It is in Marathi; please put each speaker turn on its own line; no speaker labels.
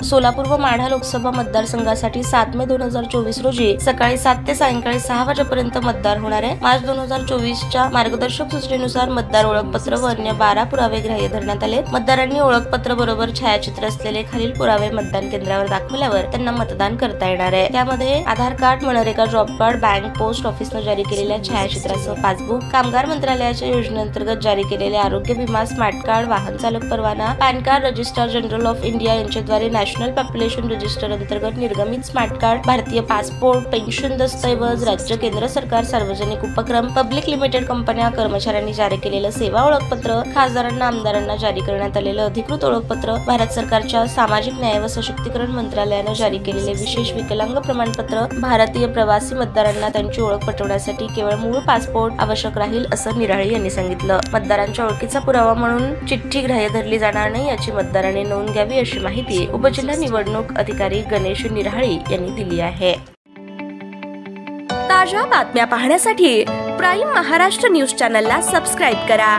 सोलापूर व माढा लोकसभा मतदारसंघासाठी 7 मे 2024 रोजी सकाळी 7 ते सायंकाळी 6 वाजेपर्यंत मतदान होणार आहे। मार्च 2024च्या मार्गदर्शक सूचनेनुसार मतदार ओळखपत्र व अन्य 12 पुरावे ग्राह्य धरण्यात आले। मतदारांनी ओळखपत्र बरोबर छायाचित्र असलेले खालील पुरावे मतदान केंद्रावर दाखवल्यावर त्यांना मतदान करता येणार आहे। त्यामध्ये आधार कार्ड, मनरेगा जॉब कार्ड, बँक, पोस्ट ऑफिसने जारी केलेल्या छायाचित्रासह पासबुक, कामगार मंत्रालयाच्या योजनेअंतर्गत जारी केलेले आरोग्य विमा, स्मार्ट कार्ड, वाहन चालक परवाना, pan card, registrar general of India यांच्याद्वारे नॅशनल पॉप्युलेशन रजिस्टर अंतर्गत निर्गमित स्मार्ट कार्ड, भारतीय पासपोर्ट, पेन्शन दस्तऐवज, राज्य केंद्र सरकार, सार्वजनिक उपक्रम, पब्लिक लिमिटेड कंपन्या, कर्मचाऱ्यांनी जारी केलेलं सेवा ओळखपत्र, खासदारांना, आमदारांना जारी करण्यात आलेलं अधिकृत ओळखपत्र, भारत सरकारच्या सामाजिक न्याय व सशक्तीकरण मंत्रालयाने जारी केलेले विशेष विकलांग प्रमाणपत्र, भारतीय प्रवासी मतदारांना त्यांची ओळख पटवण्यासाठी केवळ मूळ पासपोर्ट आवश्यक राहील, असं निराळे यांनी सांगितलं। मतदारांच्या ओळखीचा पुरावा म्हणून चिठ्ठी ग्राह्य धरली जाणार नाही, याची मतदारांनी नोंद घ्यावी, अशी माहिती उपजिल्हा निवडणूक अधिकारी गणेश निराळे यांनी दिली आहे।
ताज्या बातम्या पाहण्यासाठी प्राईम महाराष्ट्र न्यूज चॅनलला सबस्क्राईब करा।